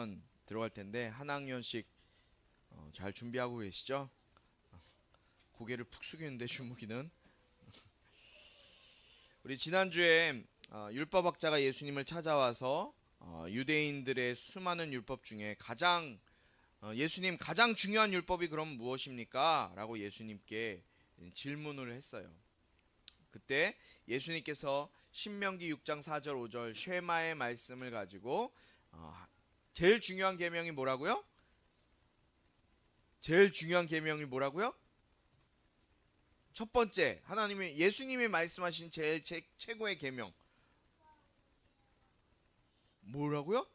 학년 들어갈 텐데 한 학년씩 잘 준비하고 계시죠? 고개를 푹 숙이는데 주무기는 우리 지난주에 율법학자가 예수님을 찾아와서 유대인들의 수많은 율법 중에 예수님 가장 중요한 율법이 그럼 무엇입니까? 라고 예수님께 질문을 했어요. 그때 예수님께서 신명기 6장 4절 5절 쉐마의 말씀을 가지고 제일 중요한 계명이 뭐라고요? 제일 중요한 계명이 뭐라고요? 첫 번째, 예수님이 말씀하신 제일 최고의 계명 뭐라고요?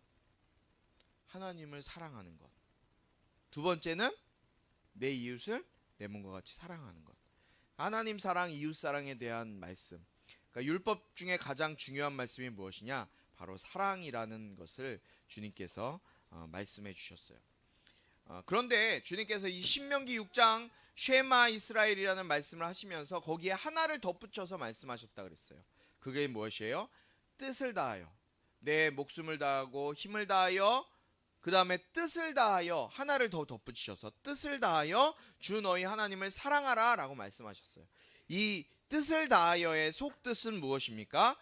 하나님을 사랑하는 것. 두 번째는 내 이웃을 내 몸과 같이 사랑하는 것. 하나님 사랑, 이웃 사랑에 대한 말씀. 그러니까 율법 중에 가장 중요한 말씀이 무엇이냐? 바로 사랑이라는 것을 주님께서 말씀해 주셨어요. 그런데 주님께서 이 신명기 6장 쉐마 이스라엘이라는 말씀을 하시면서 거기에 하나를 덧붙여서 말씀하셨다 그랬어요. 그게 무엇이에요? 뜻을 다하여, 내 목숨을 다하고 힘을 다하여, 그 다음에 뜻을 다하여, 하나를 더 덧붙이셔서 뜻을 다하여 주 너희 하나님을 사랑하라 라고 말씀하셨어요. 이 뜻을 다하여의 속뜻은 무엇입니까?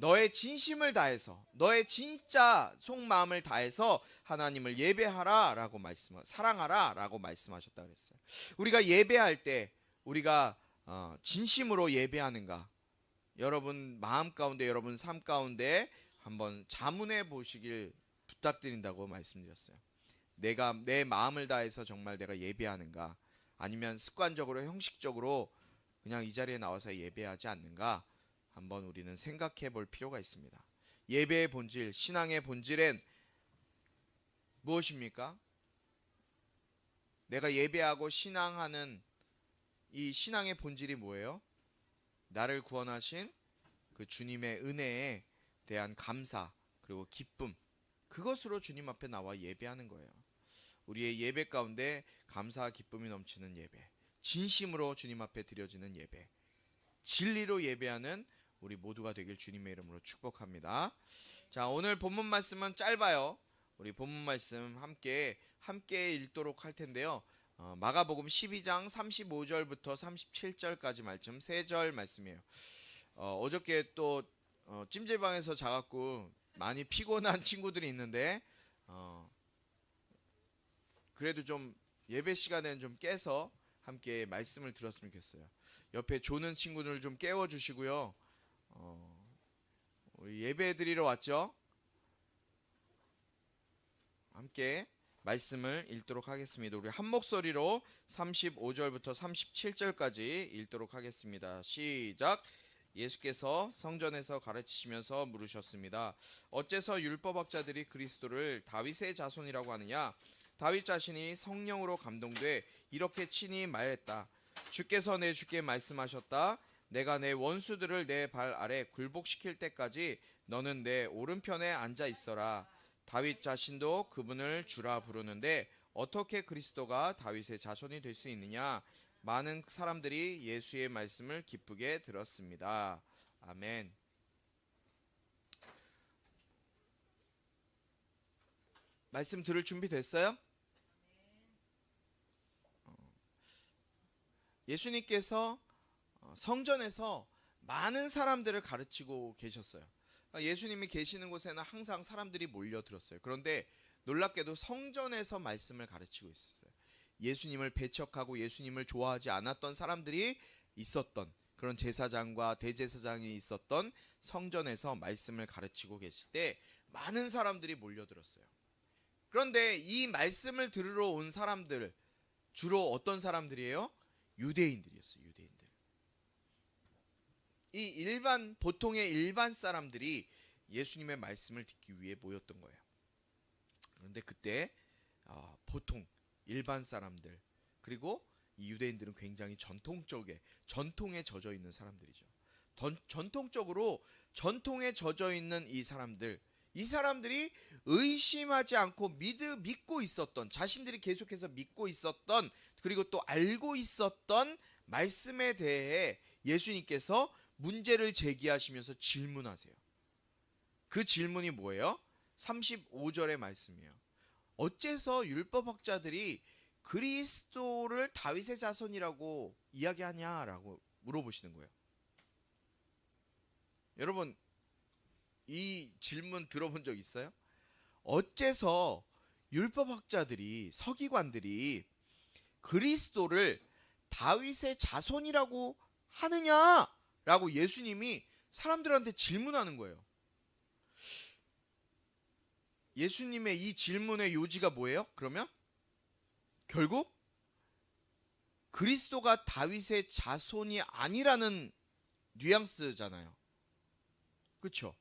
너의 진심을 다해서, 너의 진짜 속마음을 다해서 하나님을 예배하라 라고 사랑하라 라고 말씀하셨다 그랬어요. 우리가 예배할 때 우리가 진심으로 예배하는가? 여러분 마음 가운데, 여러분 삶 가운데 한번 자문해 보시길 부탁드린다고 말씀드렸어요. 내 마음을 다해서 정말 내가 예배하는가? 아니면 습관적으로 형식적으로 그냥 이 자리에 나와서 예배하지 않는가? 한번 우리는 생각해 볼 필요가 있습니다. 예배의 본질, 신앙의 본질은 무엇입니까? 내가 예배하고 신앙하는 이 신앙의 본질이 뭐예요? 나를 구원하신 그 주님의 은혜에 대한 감사, 그리고 기쁨, 그것으로 주님 앞에 나와 예배하는 거예요. 우리의 예배 가운데 감사와 기쁨이 넘치는 예배, 진심으로 주님 앞에 드려지는 예배, 진리로 예배하는 우리 모두가 되길 주님의 이름으로 축복합니다. 자, 오늘 본문 말씀은 짧아요. 우리 본문 말씀 함께 읽도록 할 텐데요. 마가복음 12장 35절부터 37절까지 말씀, 3절 말씀이에요. 어저께 또 찜질방에서 자갖고 많이 피곤한 친구들이 있는데 그래도 좀 예배 시간에는 좀 깨서 함께 말씀을 들었으면 좋겠어요. 옆에 조는 친구들 좀 깨워주시고요. 우리 예배 드리러 왔죠? 함께 말씀을 읽도록 하겠습니다. 우리 한 목소리로 35절부터 37절까지 읽도록 하겠습니다. 시작. 예수께서 성전에서 가르치시면서 물으셨습니다. 어째서 율법학자들이 그리스도를 다윗의 자손이라고 하느냐? 다윗 자신이 성령으로 감동돼 이렇게 친히 말했다. 주께서 내 주께 말씀하셨다. 내가 내 원수들을 내 발 아래 굴복시킬 때까지 너는 내 오른편에 앉아 있어라. 다윗 자신도 그분을 주라 부르는데 어떻게 그리스도가 다윗의 자손이 될 수 있느냐? 많은 사람들이 예수의 말씀을 기쁘게 들었습니다. 아멘. 말씀 들을 준비 됐어요? 예수님께서 성전에서 많은 사람들을 가르치고 계셨어요. 예수님이 계시는 곳에는 항상 사람들이 몰려들었어요. 그런데 놀랍게도 성전에서 말씀을 가르치고 있었어요. 예수님을 배척하고 예수님을 좋아하지 않았던 사람들이 있었던, 그런 제사장과 대제사장이 있었던 성전에서 말씀을 가르치고 계실 때 많은 사람들이 몰려들었어요. 그런데 이 말씀을 들으러 온 사람들, 주로 어떤 사람들이에요? 유대인들이었어요. 유대인들. 이 보통의 일반 사람들이 예수님의 말씀을 듣기 위해 모였던 거예요. 그런데 그때 보통 일반 사람들, 그리고 이 유대인들은 굉장히 전통에 젖어 있는 사람들이죠. 전통적으로 전통에 젖어 있는 이 사람들이 의심하지 않고 믿고 있었던, 자신들이 계속해서 믿고 있었던, 그리고 또 알고 있었던 말씀에 대해 예수님께서 문제를 제기하시면서 질문하세요. 그 질문이 뭐예요? 35절의 말씀이에요. 어째서 율법학자들이 그리스도를 다윗의 자손이라고 이야기하냐라고 물어보시는 거예요. 여러분, 이 질문 들어본 적 있어요? 어째서 율법학자들이, 서기관들이 그리스도를 다윗의 자손이라고 하느냐라고 예수님이 사람들한테 질문하는 거예요. 예수님의 이 질문의 요지가 뭐예요? 그러면 결국 그리스도가 다윗의 자손이 아니라는 뉘앙스잖아요. 그렇죠?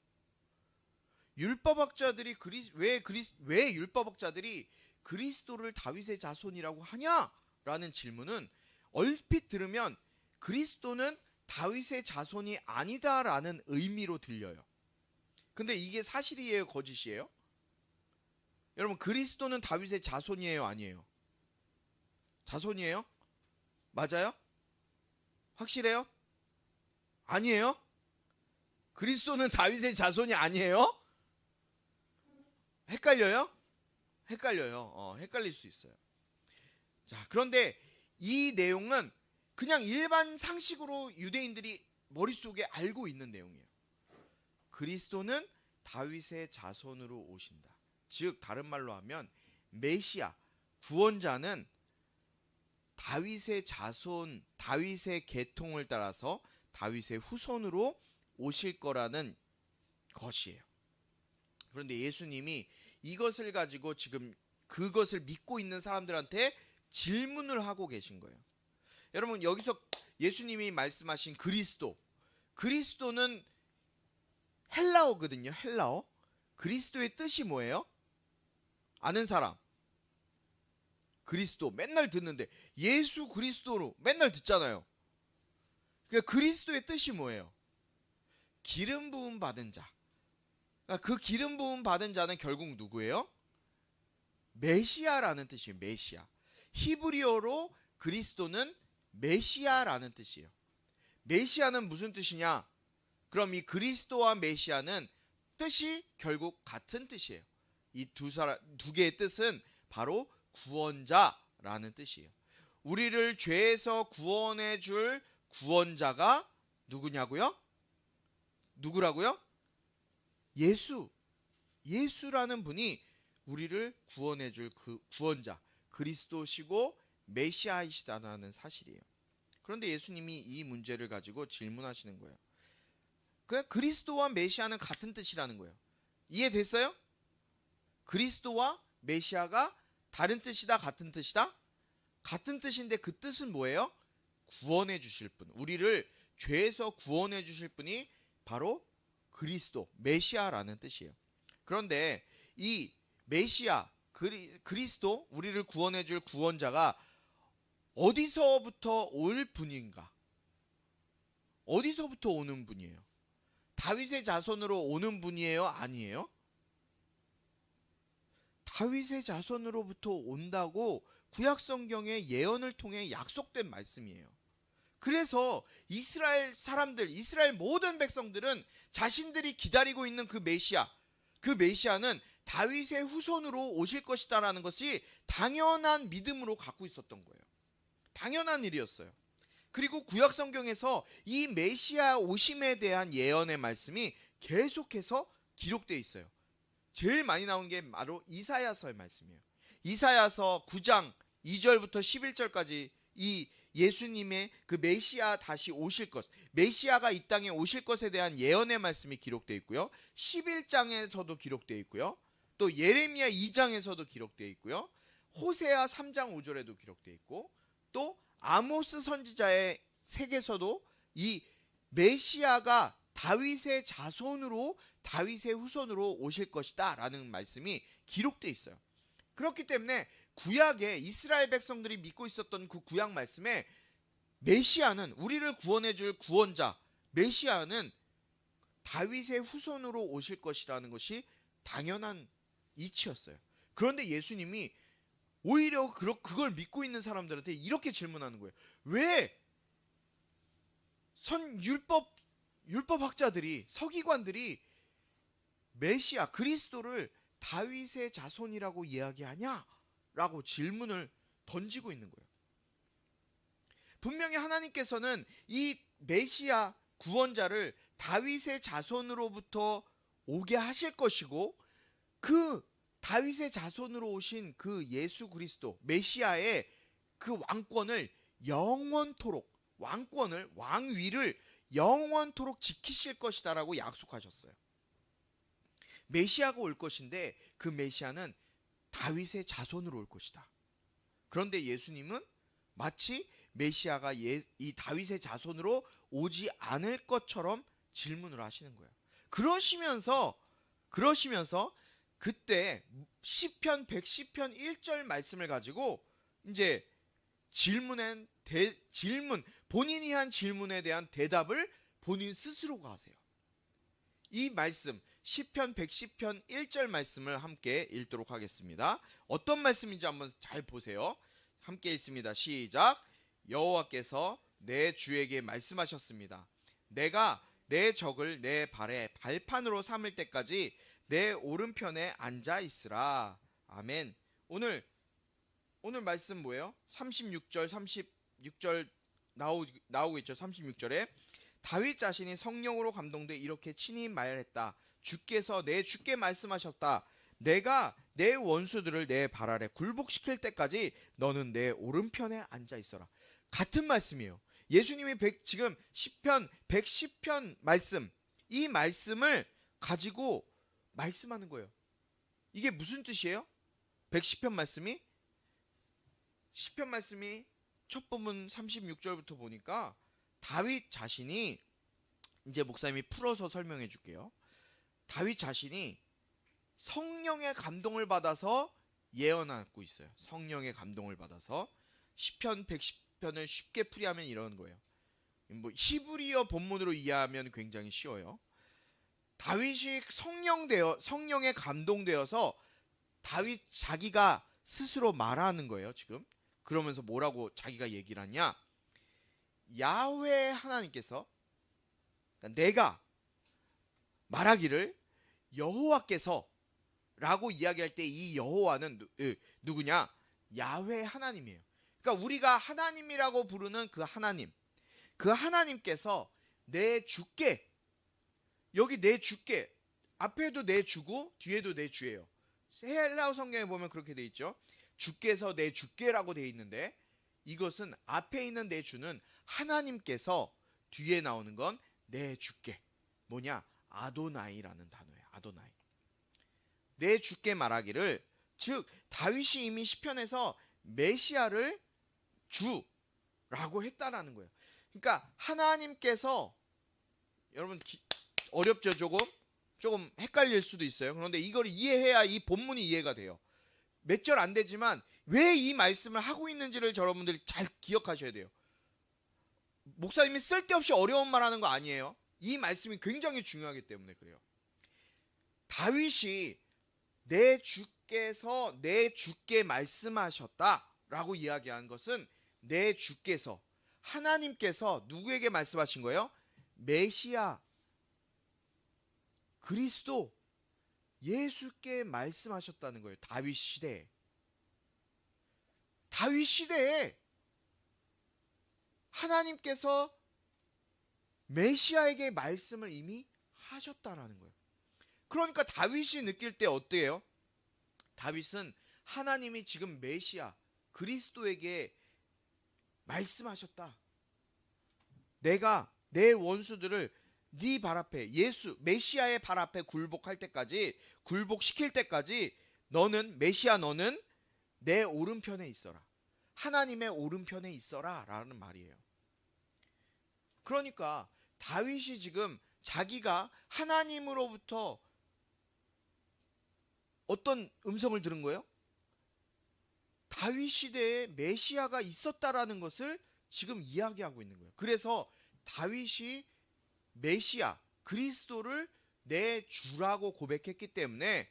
율법학자들이 왜 율법학자들이 그리스도를 다윗의 자손이라고 하냐라는 질문은 얼핏 들으면 그리스도는 다윗의 자손이 아니다라는 의미로 들려요. 근데 이게 사실이에요, 거짓이에요? 여러분, 그리스도는 다윗의 자손이에요, 아니에요? 자손이에요? 맞아요? 확실해요? 아니에요? 그리스도는 다윗의 자손이 아니에요? 헷갈려요? 헷갈려요. 헷갈릴 수 있어요. 자, 그런데 이 내용은 그냥 일반 상식으로 유대인들이 머릿속에 알고 있는 내용이에요. 그리스도는 다윗의 자손으로 오신다. 즉 다른 말로 하면 메시아, 구원자는 다윗의 자손, 다윗의 계통을 따라서 다윗의 후손으로 오실 거라는 것이에요. 그런데 예수님이 이것을 가지고 지금 그것을 믿고 있는 사람들한테 질문을 하고 계신 거예요. 여러분, 여기서 예수님이 말씀하신 그리스도는 헬라어거든요. 헬라어. 그리스도의 뜻이 뭐예요? 아는 사람. 그리스도 맨날 듣는데 예수 그리스도로 맨날 듣잖아요. 그러니까 그리스도의 뜻이 뭐예요? 기름 부음 받은 자. 그러니까 그 기름 부음 받은 자는 결국 누구예요? 메시아라는 뜻이에요. 메시아. 히브리어로 그리스도는 메시아라는 뜻이에요. 메시아는 무슨 뜻이냐? 그럼 이 그리스도와 메시아는 뜻이 결국 같은 뜻이에요. 이 두 개의 뜻은 바로 구원자라는 뜻이에요. 우리를 죄에서 구원해 줄 구원자가 누구냐고요? 누구라고요? 예수라는 분이 우리를 구원해 줄 그 구원자, 그리스도시고 메시아이시다라는 사실이에요. 그런데 예수님이 이 문제를 가지고 질문하시는 거예요. 그리스도와 메시아는 같은 뜻이라는 거예요. 이해됐어요? 그리스도와 메시아가 다른 뜻이다, 같은 뜻이다? 같은 뜻인데 그 뜻은 뭐예요? 구원해 주실 분, 우리를 죄에서 구원해 주실 분이 바로 그리스도, 메시아라는 뜻이에요. 그런데 이 메시아, 그리스도, 우리를 구원해 줄 구원자가 어디서부터 올 분인가? 어디서부터 오는 분이에요? 다윗의 자손으로 오는 분이에요? 아니에요? 다윗의 자손으로부터 온다고 구약성경의 예언을 통해 약속된 말씀이에요. 그래서 이스라엘 사람들, 이스라엘 모든 백성들은 자신들이 기다리고 있는 그 메시아는 다윗의 후손으로 오실 것이다라는 것이 당연한 믿음으로 갖고 있었던 거예요. 당연한 일이었어요. 그리고 구약성경에서 이 메시아 오심에 대한 예언의 말씀이 계속해서 기록되어 있어요. 제일 많이 나온 게 바로 이사야서의 말씀이에요. 이사야서 9장 2절부터 11절까지 이 예수님의 그 메시아 다시 오실 것, 메시아가 이 땅에 오실 것에 대한 예언의 말씀이 기록되어 있고요. 11장에서도 기록되어 있고요. 또 예레미야 2장에서도 기록되어 있고요. 호세아 3장 5절에도 기록되어 있고, 또 아모스 선지자의 책에서도 이 메시아가 다윗의 자손으로, 다윗의 후손으로 오실 것이다 라는 말씀이 기록되어 있어요. 그렇기 때문에 구약에 이스라엘 백성들이 믿고 있었던 그 구약 말씀에 메시아는, 우리를 구원해 줄 구원자 메시아는 다윗의 후손으로 오실 것이라는 것이 당연한 이치였어요. 그런데 예수님이 오히려 그걸 믿고 있는 사람들한테 이렇게 질문하는 거예요. 왜 율법학자들이, 서기관들이 메시아 그리스도를 다윗의 자손이라고 이야기하냐? 라고 질문을 던지고 있는 거예요. 분명히 하나님께서는 이 메시아 구원자를 다윗의 자손으로부터 오게 하실 것이고, 그 다윗의 자손으로 오신 그 예수 그리스도 메시아의 그 왕권을 영원토록, 왕위를 영원토록 지키실 것이다라고 약속하셨어요. 메시아가 올 것인데 그 메시아는 다윗의 자손으로 올 것이다. 그런데 예수님은 마치 메시아가 이 다윗의 자손으로 오지 않을 것처럼 질문을 하시는 거예요. 그러시면서 그때 시편 110편 1절 말씀을 가지고 이제 본인이 한 질문에 대한 대답을 본인 스스로가 하세요. 이 말씀 시편 110편 1절 말씀을 함께 읽도록 하겠습니다. 어떤 말씀인지 한번 잘 보세요. 함께 읽습니다. 시작. 여호와께서 내 주에게 말씀하셨습니다. 내가 내 적을 내 발의 발판으로 삼을 때까지 내 오른편에 앉아 있으라. 아멘. 오늘 말씀 뭐예요? 36절 나오고 있죠. 36절에 다윗 자신이 성령으로 감동돼 이렇게 친히 말했다. 주께서 내 주께 말씀하셨다. 내가 내 원수들을 내 발 아래 굴복시킬 때까지 너는 내 오른편에 앉아 있어라. 같은 말씀이에요. 예수님이 지금 시편 110편 말씀, 이 말씀을 가지고 말씀하는 거예요. 이게 무슨 뜻이에요? 110편 말씀이 시편 말씀이 첫 부분 36절부터 보니까 다윗 자신이, 이제 목사님이 풀어서 설명해 줄게요. 다윗 자신이 성령의 감동을 받아서 예언하고 있어요. 성령의 감동을 받아서 시편 110편을 쉽게 풀이하면 이런 거예요. 뭐 히브리어 본문으로 이해하면 굉장히 쉬워요. 다윗이 성령에 감동되어서 다윗 자기가 스스로 말하는 거예요. 지금 그러면서 뭐라고 자기가 얘기를 하냐? 야훼 하나님께서, 내가 말하기를 여호와께서 라고 이야기할 때 이 여호와는 누구냐? 야훼 하나님이에요. 그러니까 우리가 하나님이라고 부르는 그 하나님께서 내 주께, 여기 내 주께, 앞에도 내 주고 뒤에도 내 주예요. 헬라어 성경에 보면 그렇게 돼 있죠. 주께서 내 주께라고 돼 있는데, 이것은 앞에 있는 내 주는 하나님께서, 뒤에 나오는 건 내 주께, 뭐냐? 아도나이라는 단어예요. 아도나이. 내 주께 말하기를, 즉 다윗이 이미 시편에서 메시아를 주라고 했다라는 거예요. 그러니까 하나님께서, 여러분 어렵죠? 조금 헷갈릴 수도 있어요. 그런데 이걸 이해해야 이 본문이 이해가 돼요. 몇 절 안 되지만 왜 이 말씀을 하고 있는지를 여러분들이 잘 기억하셔야 돼요. 목사님이 쓸데없이 어려운 말 하는 거 아니에요. 이 말씀이 굉장히 중요하기 때문에 그래요. 다윗이 내 주께서 내 주께 말씀하셨다라고 이야기한 것은, 내 주께서, 하나님께서 누구에게 말씀하신 거예요? 메시아 그리스도 예수께 말씀하셨다는 거예요. 다윗 시대에 하나님께서 메시아에게 말씀을 이미 하셨다라는 거예요. 그러니까 다윗이 느낄 때 어때요? 다윗은 하나님이 지금 메시아 그리스도에게 말씀하셨다. 내가 내 원수들을 네 발 앞에, 메시아의 발 앞에 굴복시킬 때까지 너는, 메시아 너는 내 오른편에 있어라. 하나님의 오른편에 있어라 라는 말이에요. 그러니까 다윗이 지금 자기가 하나님으로부터 어떤 음성을 들은 거예요? 다윗 시대에 메시아가 있었다라는 것을 지금 이야기하고 있는 거예요. 그래서 다윗이 메시아 그리스도를 내 주라고 고백했기 때문에,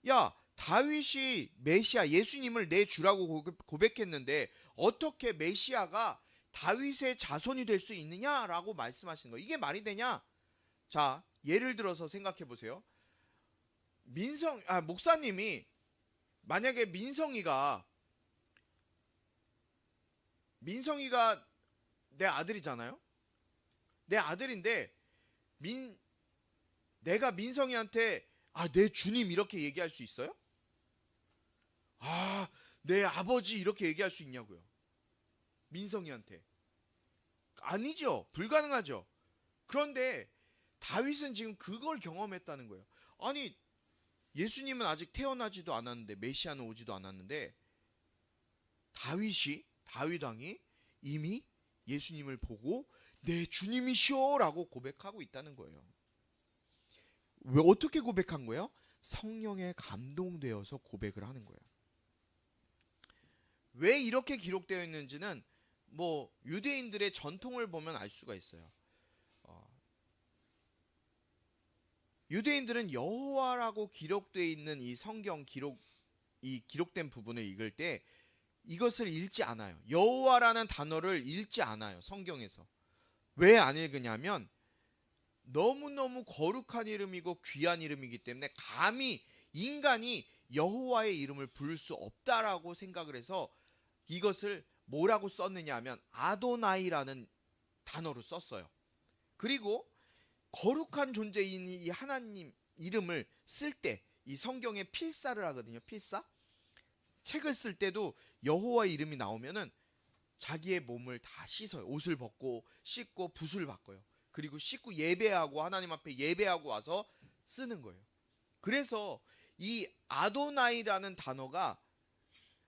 야, 다윗이 메시아 예수님을 내 주라고 고백했는데 어떻게 메시아가 다윗의 자손이 될 수 있느냐라고 말씀하시는 거예요. 이게 말이 되냐? 자, 예를 들어서 생각해 보세요. 목사님이 만약에 민성이가 내 아들이잖아요. 내 아들인데 내가 민성이한테 내 주님 이렇게 얘기할 수 있어요? 내 아버지 이렇게 얘기할 수 있냐고요. 민성이한테. 아니죠. 불가능하죠. 그런데 다윗은 지금 그걸 경험했다는 거예요. 아니, 예수님은 아직 태어나지도 않았는데, 메시아는 오지도 않았는데, 다윗 왕이 이미 예수님을 보고 내 주님이시오 라고 고백하고 있다는 거예요. 왜 어떻게 고백한 거예요? 성령에 감동되어서 고백을 하는 거예요. 왜 이렇게 기록되어 있는지는 유대인들의 전통을 보면 알 수가 있어요. 유대인들은 여호와라고 기록되어 있는 이 성경 기록된 부분을 읽을 때 이것을 읽지 않아요. 여호와라는 단어를 읽지 않아요. 성경에서. 왜 안 읽으냐면 너무너무 거룩한 이름이고 귀한 이름이기 때문에 감히 인간이 여호와의 이름을 부를 수 없다라고 생각을 해서 이것을 뭐라고 썼느냐 하면 아도나이라는 단어로 썼어요. 그리고 거룩한 존재인 이 하나님 이름을 쓸 때 이 성경에 필사를 하거든요. 필사. 책을 쓸 때도 여호와의 이름이 나오면은 자기의 몸을 다 씻어요. 옷을 벗고 씻고 붓을 바꿔요. 그리고 씻고 예배하고 하나님 앞에 예배하고 와서 쓰는 거예요. 그래서 이 아도나이라는 단어가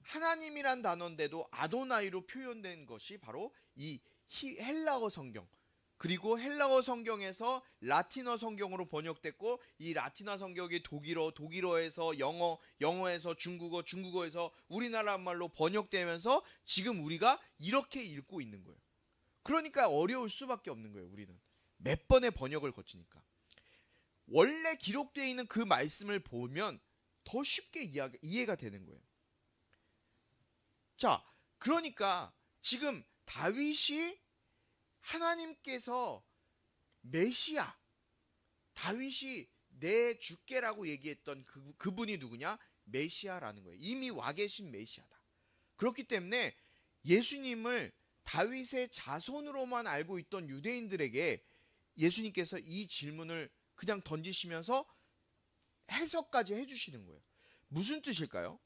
하나님이란 단어인데도 아도나이로 표현된 것이 바로 이 헬라어 성경, 그리고 헬라어 성경에서 라틴어 성경으로 번역됐고 이 라틴어 성경이 독일어에서 영어에서 중국어, 중국어에서 우리나라 말로 번역되면서 지금 우리가 이렇게 읽고 있는 거예요. 그러니까 어려울 수밖에 없는 거예요. 우리는 몇 번의 번역을 거치니까. 원래 기록되어 있는 그 말씀을 보면 더 쉽게 이해가 되는 거예요. 자, 그러니까 지금 다윗이 하나님께서 메시아, 다윗이 내 주께라고 얘기했던 그분이 누구냐? 메시아라는 거예요. 이미 와 계신 메시아다. 그렇기 때문에 예수님을 다윗의 자손으로만 알고 있던 유대인들에게 예수님께서 이 질문을 그냥 던지시면서 해석까지 해주시는 거예요. 무슨 뜻일까요?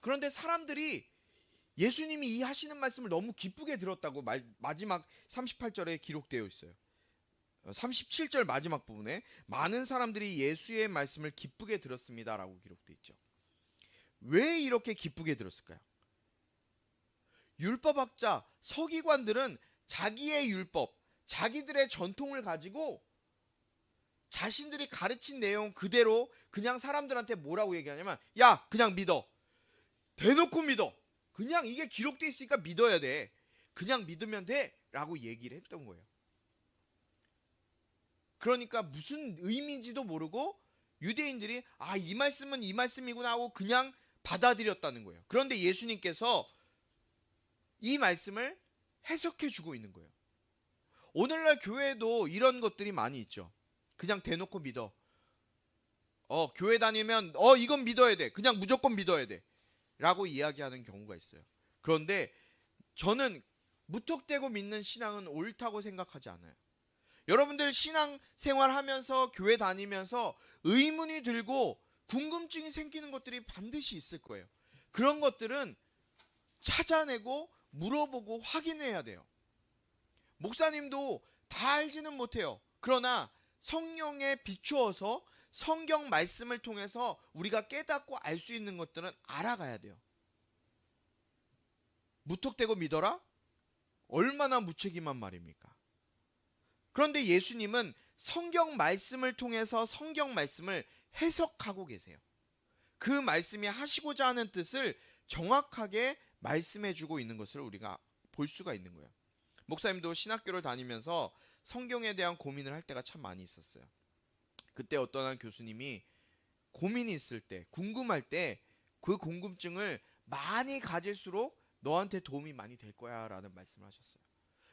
그런데 사람들이 예수님이 이 하시는 말씀을 너무 기쁘게 들었다고 마지막 38절에 기록되어 있어요. 37절 마지막 부분에 많은 사람들이 예수의 말씀을 기쁘게 들었습니다 라고 기록되어 있죠. 왜 이렇게 기쁘게 들었을까요? 율법학자, 서기관들은 자기의 율법, 자기들의 전통을 가지고 자신들이 가르친 내용 그대로 그냥 사람들한테 뭐라고 얘기하냐면 야, 그냥 믿어. 대놓고 믿어. 그냥 이게 기록되어 있으니까 믿어야 돼. 그냥 믿으면 돼 라고 얘기를 했던 거예요. 그러니까 무슨 의미인지도 모르고 유대인들이 이 말씀은 이 말씀이구나 하고 그냥 받아들였다는 거예요. 그런데 예수님께서 이 말씀을 해석해 주고 있는 거예요. 오늘날 교회에도 이런 것들이 많이 있죠. 그냥 대놓고 믿어. 교회 다니면 이건 믿어야 돼. 그냥 무조건 믿어야 돼. 라고 이야기하는 경우가 있어요. 그런데 저는 무턱대고 믿는 신앙은 옳다고 생각하지 않아요. 여러분들 신앙생활 하면서 교회 다니면서 의문이 들고 궁금증이 생기는 것들이 반드시 있을 거예요. 그런 것들은 찾아내고 물어보고 확인해야 돼요. 목사님도 다 알지는 못해요. 그러나 성령에 비추어서 성경 말씀을 통해서 우리가 깨닫고 알 수 있는 것들은 알아가야 돼요. 무턱대고 믿어라? 얼마나 무책임한 말입니까? 그런데 예수님은 성경 말씀을 통해서 성경 말씀을 해석하고 계세요. 그 말씀이 하시고자 하는 뜻을 정확하게 말씀해주고 있는 것을 우리가 볼 수가 있는 거예요. 목사님도 신학교를 다니면서 성경에 대한 고민을 할 때가 참 많이 있었어요. 그때 어떤 한 교수님이 고민이 있을 때, 궁금할 때 그 궁금증을 많이 가질수록 너한테 도움이 많이 될 거야 라는 말씀을 하셨어요.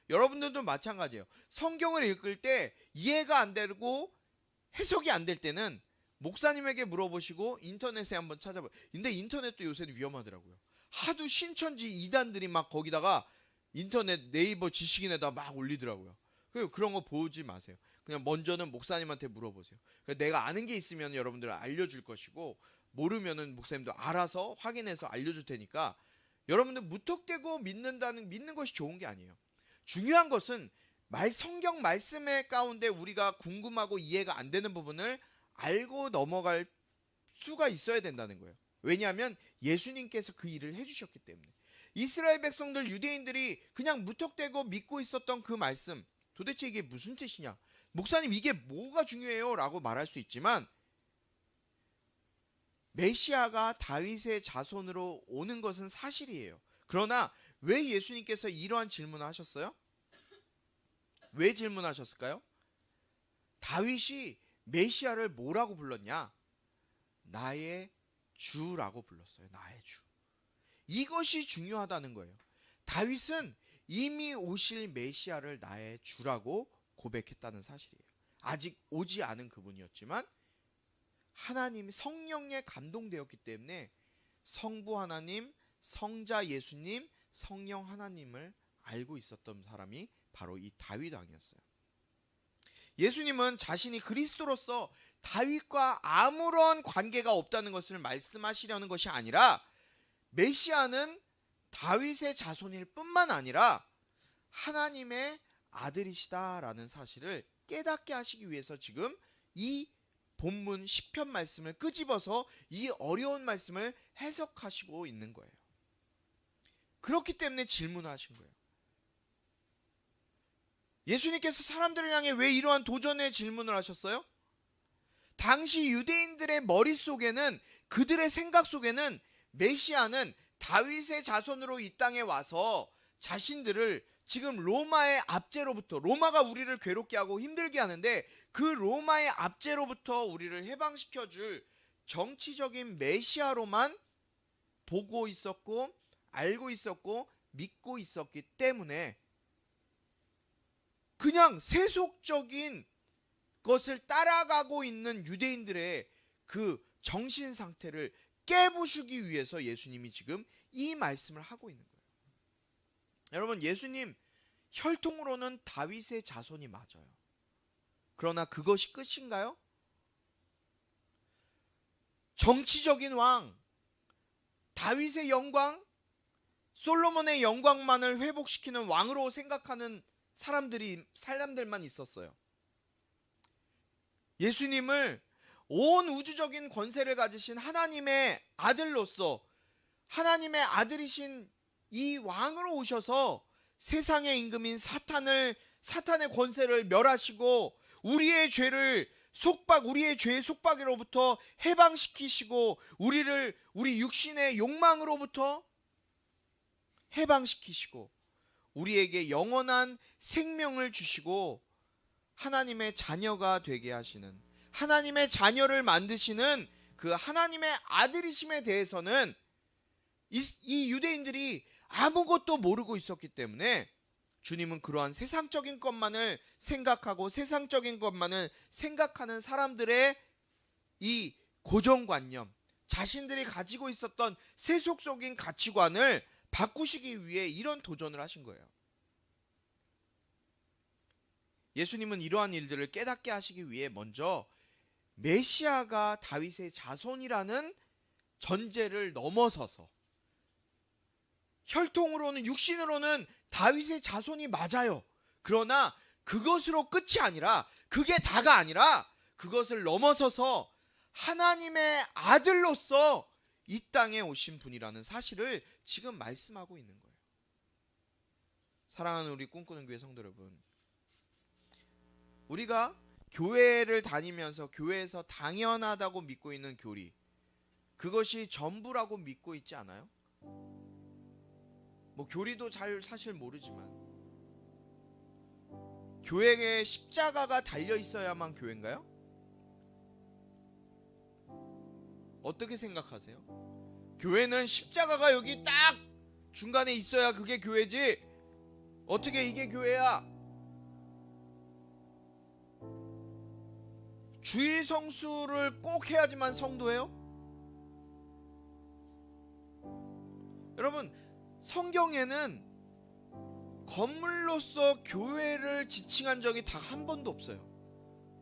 여러분들도 마찬가지예요. 성경을 읽을 때 이해가 안 되고 해석이 안 될 때는 목사님에게 물어보시고 인터넷에 한번 찾아봐요. 근데 인터넷도 요새 위험하더라고요. 하도 신천지 이단들이 막 거기다가 인터넷 네이버 지식인에다 막 올리더라고요. 그런 거 보지 마세요. 그냥 먼저는 목사님한테 물어보세요. 내가 아는 게 있으면 여러분들 알려줄 것이고, 모르면은 목사님도 알아서 확인해서 알려줄 테니까, 여러분들 무턱대고 믿는 것이 좋은 게 아니에요. 중요한 것은 성경 말씀의 가운데 우리가 궁금하고 이해가 안 되는 부분을 알고 넘어갈 수가 있어야 된다는 거예요. 왜냐하면 예수님께서 그 일을 해주셨기 때문에. 이스라엘 백성들, 유대인들이 그냥 무턱대고 믿고 있었던 그 말씀, 도대체 이게 무슨 뜻이냐? 목사님 이게 뭐가 중요해요? 라고 말할 수 있지만, 메시아가 다윗의 자손으로 오는 것은 사실이에요. 그러나 왜 예수님께서 이러한 질문을 하셨어요? 왜 질문하셨을까요? 다윗이 메시아를 뭐라고 불렀냐? 나의 주라고 불렀어요. 나의 주. 이것이 중요하다는 거예요. 다윗은 이미 오실 메시아를 나의 주라고 고백했다는 사실이에요. 아직 오지 않은 그분이었지만 하나님 성령에 감동되었기 때문에 성부 하나님, 성자 예수님, 성령 하나님을 알고 있었던 사람이 바로 이 다윗 왕이었어요. 예수님은 자신이 그리스도로서 다윗과 아무런 관계가 없다는 것을 말씀하시려는 것이 아니라, 메시아는 다윗의 자손일 뿐만 아니라 하나님의 아들이시다라는 사실을 깨닫게 하시기 위해서 지금 이 본문 시편 말씀을 끄집어서 이 어려운 말씀을 해석하시고 있는 거예요. 그렇기 때문에 질문을 하신 거예요. 예수님께서 사람들을 향해 왜 이러한 도전의 질문을 하셨어요? 당시 유대인들의 머릿속에는, 그들의 생각 속에는 메시아는 다윗의 자손으로 이 땅에 와서 자신들을 지금 로마의 압제로부터, 로마가 우리를 괴롭게 하고 힘들게 하는데 그 로마의 압제로부터 우리를 해방시켜줄 정치적인 메시아로만 보고 있었고, 알고 있었고, 믿고 있었기 때문에 그냥 세속적인 것을 따라가고 있는 유대인들의 그 정신 상태를 깨부수기 위해서 예수님이 지금 이 말씀을 하고 있는 거예요. 여러분, 예수님 혈통으로는 다윗의 자손이 맞아요. 그러나 그것이 끝인가요? 정치적인 왕, 다윗의 영광, 솔로몬의 영광만을 회복시키는 왕으로 생각하는 사람들만 있었어요. 예수님을 온 우주적인 권세를 가지신 하나님의 아들로서, 하나님의 아들이신 이 왕으로 오셔서 세상의 임금인 사탄의 권세를 멸하시고 우리의 죄의 속박으로부터 해방시키시고 우리 육신의 욕망으로부터 해방시키시고 우리에게 영원한 생명을 주시고 하나님의 자녀가 되게 하시는, 하나님의 자녀를 만드시는 그 하나님의 아들이심에 대해서는 이 유대인들이 아무것도 모르고 있었기 때문에 주님은 그러한 세상적인 것만을 생각하고 세상적인 것만을 생각하는 사람들의 이 고정관념, 자신들이 가지고 있었던 세속적인 가치관을 바꾸시기 위해 이런 도전을 하신 거예요. 예수님은 이러한 일들을 깨닫게 하시기 위해 먼저 메시아가 다윗의 자손이라는 전제를 넘어서서, 혈통으로는, 육신으로는 다윗의 자손이 맞아요. 그러나 그것으로 끝이 아니라, 그게 다가 아니라 그것을 넘어서서 하나님의 아들로서 이 땅에 오신 분이라는 사실을 지금 말씀하고 있는 거예요. 사랑하는 우리 꿈꾸는 교회 성도 여러분, 우리가 교회를 다니면서 교회에서 당연하다고 믿고 있는 교리, 그것이 전부라고 믿고 있지 않아요? 뭐 교리도 잘 사실 모르지만, 교회에 십자가가 달려 있어야만 교회인가요? 어떻게 생각하세요? 교회는 십자가가 여기 딱 중간에 있어야 그게 교회지, 어떻게 이게 교회야? 주일 성수를 꼭 해야지만 성도예요? 여러분, 성경에는 건물로서 교회를 지칭한 적이 단 한 번도 없어요.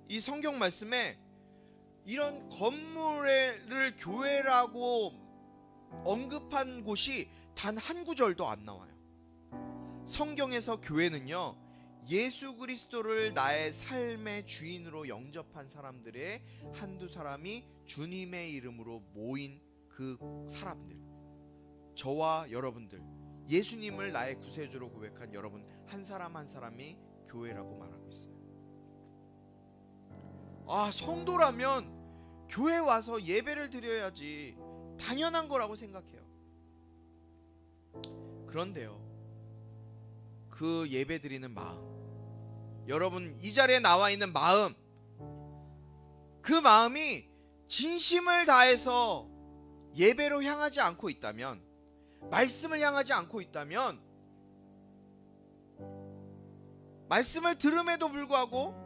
이 성경 말씀에 이런 건물을 교회라고 언급한 곳이 단 한 구절도 안 나와요. 성경에서 교회는요, 예수 그리스도를 나의 삶의 주인으로 영접한 사람들의 한두 사람이 주님의 이름으로 모인 그 사람들, 저와 여러분들, 예수님을 나의 구세주로 고백한 여러분 한 사람 한 사람이 교회라고 말하고 있어요. 성도라면 교회 와서 예배를 드려야지 당연한 거라고 생각해요. 그런데요, 그 예배 드리는 마음, 여러분 이 자리에 나와 있는 마음, 그 마음이 진심을 다해서 예배로 향하지 않고 있다면, 말씀을 향하지 않고 있다면, 말씀을 들음에도 불구하고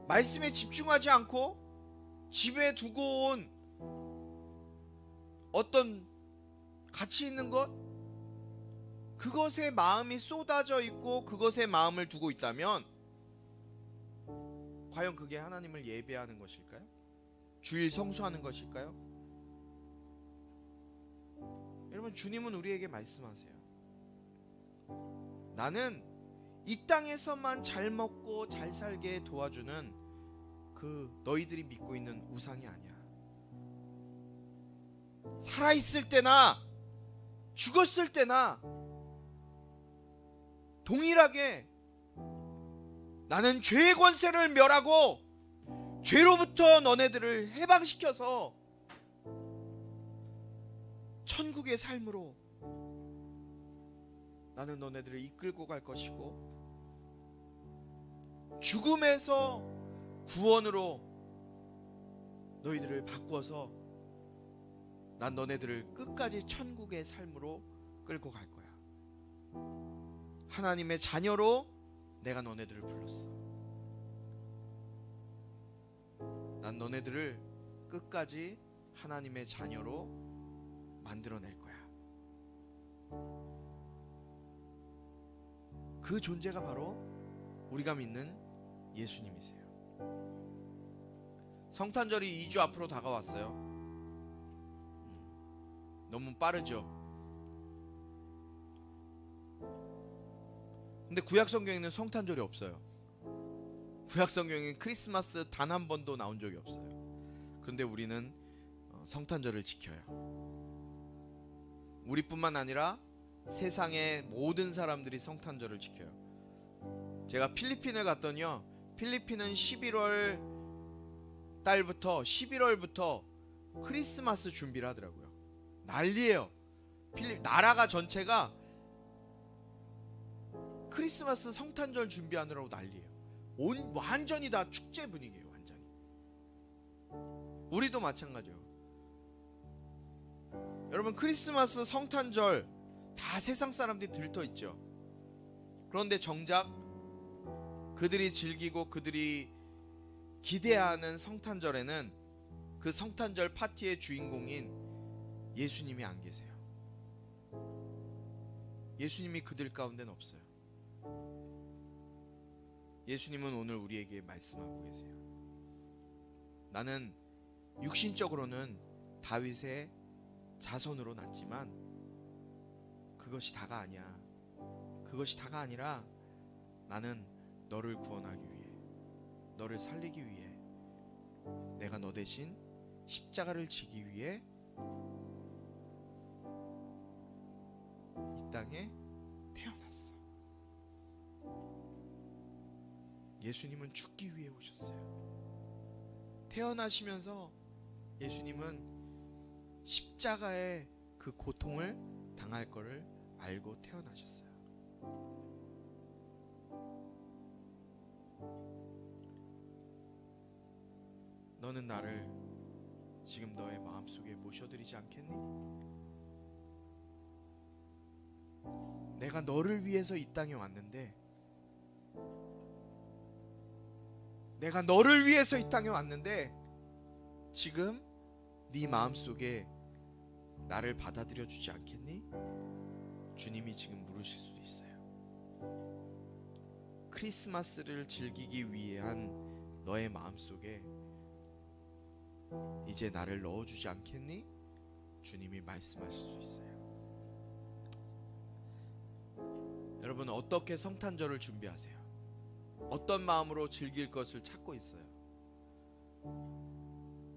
말씀에 집중하지 않고 집에 두고 온 어떤 가치 있는 것, 그것에 마음이 쏟아져 있고 그것에 마음을 두고 있다면 과연 그게 하나님을 예배하는 것일까요? 주일 성수하는 것일까요? 여러분, 주님은 우리에게 말씀하세요. 나는 이 땅에서만 잘 먹고 잘 살게 도와주는 그 너희들이 믿고 있는 우상이 아니야. 살아있을 때나 죽었을 때나 동일하게 나는 죄의 권세를 멸하고 죄로부터 너네들을 해방시켜서 천국의 삶으로 나는 너네들을 이끌고 갈 것이고, 죽음에서 구원으로 너희들을 바꾸어서 난 너네들을 끝까지 천국의 삶으로 끌고 갈 거야. 하나님의 자녀로 내가 너네들을 불렀어. 난 너네들을 끝까지 하나님의 자녀로 만들어낼 거야. 그 존재가 바로 우리가 믿는 예수님이세요. 성탄절이 2주 앞으로 다가왔어요. 너무 빠르죠? 근데 구약 성경에는 성탄절이 없어요. 구약 성경에는 크리스마스 단 한 번도 나온 적이 없어요. 그런데 우리는 성탄절을 지켜요. 우리뿐만 아니라 세상의 모든 사람들이 성탄절을 지켜요. 제가 필리핀을 갔더니요, 필리핀은 11월 달부터 11월부터 크리스마스 준비를 하더라고요. 난리예요. 나라가 전체가 크리스마스 성탄절 준비하느라고 난리예요. 완전히 다 축제 분위기예요. 완전히. 우리도 마찬가지예요. 여러분, 크리스마스 성탄절 다 세상 사람들이 들떠 있죠. 그런데 정작 그들이 즐기고 그들이 기대하는 성탄절에는 그 성탄절 파티의 주인공인 예수님이 안 계세요. 예수님이 그들 가운데는 없어요. 예수님은 오늘 우리에게 말씀하고 계세요. 나는 육신적으로는 다윗의 자손으로 났지만 그것이 다가 아니야. 그것이 다가 아니라 나는 너를 구원하기 위해, 너를 살리기 위해 내가 너 대신 십자가를 지기 위해 이 땅에 태어났어. 예수님은 죽기 위해 오셨어요. 태어나시면서 예수님은 십자가의 그 고통을 당할 것을 알고 태어나셨어요. 너는 나를 지금 너의 마음속에 모셔드리지 않겠니? 내가 너를 위해서 이 땅에 왔는데, 내가 너를 위해서 이 땅에 왔는데 지금 네 마음속에 나를 받아들여 주지 않겠니? 주님이 지금 물으실 수도 있어요. 크리스마스를 즐기기 위한 너의 마음속에 이제 나를 넣어주지 않겠니? 주님이 말씀하실 수 있어요. 여러분, 어떻게 성탄절을 준비하세요? 어떤 마음으로 즐길 것을 찾고 있어요?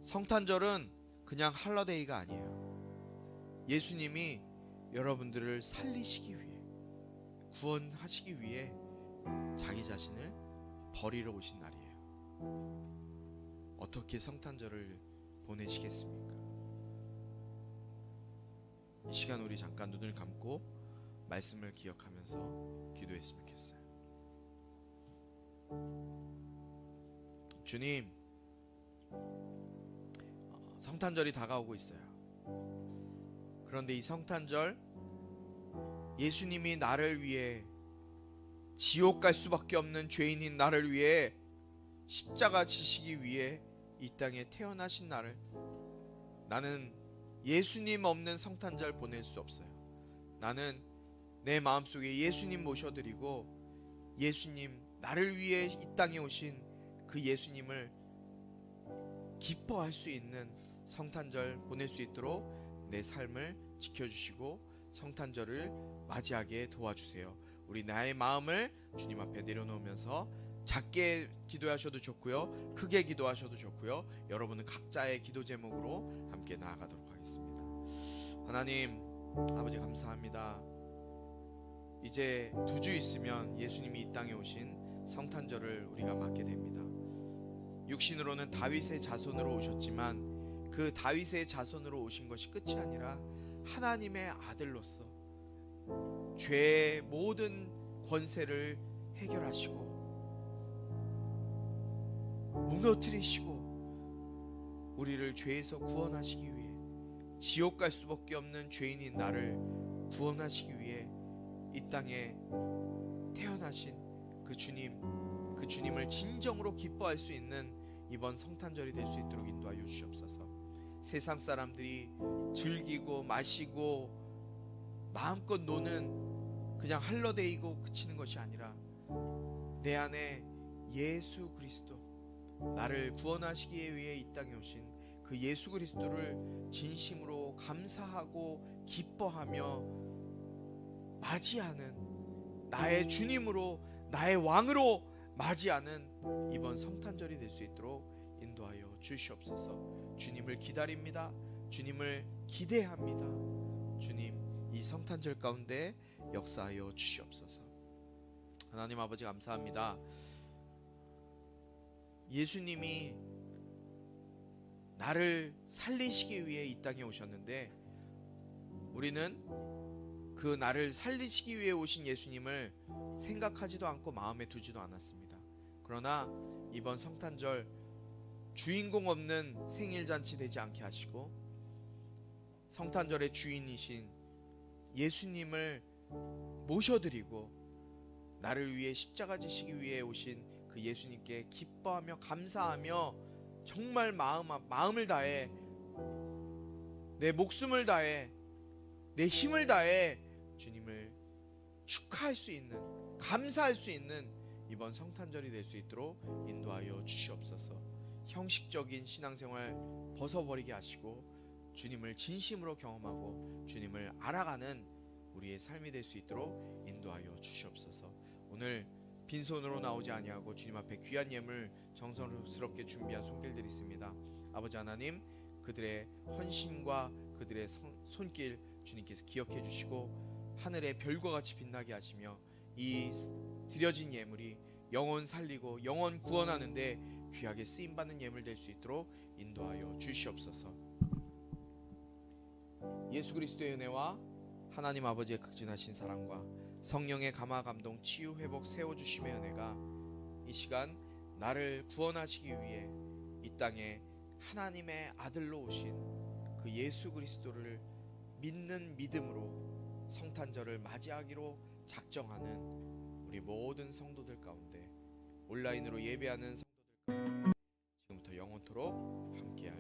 성탄절은 그냥 할러데이가 아니에요. 예수님이 여러분들을 살리시기 위해, 구원하시기 위해 자기 자신을 버리러 오신 날이에요. 어떻게 성탄절을 보내시겠습니까? 이 시간 우리 잠깐 눈을 감고 말씀을 기억하면서 기도했으면 좋겠어요. 주님, 성탄절이 다가오고 있어요. 그런데 이 성탄절, 예수님이 나를 위해, 지옥 갈 수밖에 없는 죄인인 나를 위해 십자가 지시기 위해 이 땅에 태어나신 나를, 나는 예수님 없는 성탄절 보낼 수 없어요. 나는 내 마음속에 예수님 모셔드리고, 예수님, 나를 위해 이 땅에 오신 그 예수님을 기뻐할 수 있는 성탄절 보낼 수 있도록 내 삶을 지켜주시고 성탄절을 맞이하게 도와주세요. 우리 나의 마음을 주님 앞에 내려놓으면서 작게 기도하셔도 좋고요, 크게 기도하셔도 좋고요, 여러분은 각자의 기도 제목으로 함께 나아가도록 하겠습니다. 하나님 아버지, 감사합니다. 이제 2주 있으면 예수님이 이 땅에 오신 성탄절을 우리가 맞게 됩니다. 육신으로는 다윗의 자손으로 오셨지만 그 다윗의 자손으로 오신 것이 끝이 아니라 하나님의 아들로서 죄의 모든 권세를 해결하시고 무너뜨리시고 우리를 죄에서 구원하시기 위해, 지옥 갈 수밖에 없는 죄인인 나를 구원하시기 위해 이 땅에 태어나신 그 주님을 진정으로 기뻐할 수 있는 이번 성탄절이 될 수 있도록 인도하여 주시옵소서. 세상 사람들이 즐기고 마시고 마음껏 노는 그냥 할러데이고 그치는 것이 아니라 내 안에 예수 그리스도, 나를 구원하시기 위해 이 땅에 오신 그 예수 그리스도를 진심으로 감사하고 기뻐하며 맞이하는, 나의 주님으로, 나의 왕으로 맞이하는 이번 성탄절이 될 수 있도록 인도하여 주시옵소서. 주님을 기다립니다. 주님을 기대합니다. 주님, 이 성탄절 가운데 역사하여 주시옵소서. 하나님 아버지, 감사합니다. 예수님이 나를 살리시기 위해 이 땅에 오셨는데 우리는 그 나를 살리시기 위해 오신 예수님을 생각하지도 않고 마음에 두지도 않았습니다. 그러나 이번 성탄절 주인공 없는 생일잔치 되지 않게 하시고 성탄절의 주인이신 예수님을 모셔드리고 나를 위해 십자가 지시기 위해 오신 그 예수님께 기뻐하며 감사하며 정말 마음을 다해, 내 목숨을 다해, 내 힘을 다해 주님을 축하할 수 있는, 감사할 수 있는 이번 성탄절이 될 수 있도록 인도하여 주시옵소서. 형식적인 신앙생활 벗어버리게 하시고 주님을 진심으로 경험하고 주님을 알아가는 우리의 삶이 될 수 있도록 인도하여 주시옵소서. 오늘 빈손으로 나오지 아니하고 주님 앞에 귀한 예물 정성스럽게 준비한 손길들이 있습니다. 아버지 하나님, 그들의 헌신과 그들의 손길 주님께서 기억해 주시고 하늘의 별과 같이 빛나게 하시며 이 드려진 예물이 영혼 살리고 영혼 구원하는데 귀하게 쓰임받는 예물 될 수 있도록 인도하여 주시옵소서. 예수 그리스도의 은혜와 하나님 아버지의 극진하신 사랑과 성령의 감화 감동 치유 회복 세워주심의 은혜가 이 시간 나를 구원하시기 위해 이 땅에 하나님의 아들로 오신 그 예수 그리스도를 믿는 믿음으로 성탄절을 맞이하기로 작정하는 우리 모든 성도들 가운데, 온라인으로 예배하는 성도들 가운데 지금부터 영원토록 함께하시옵소서.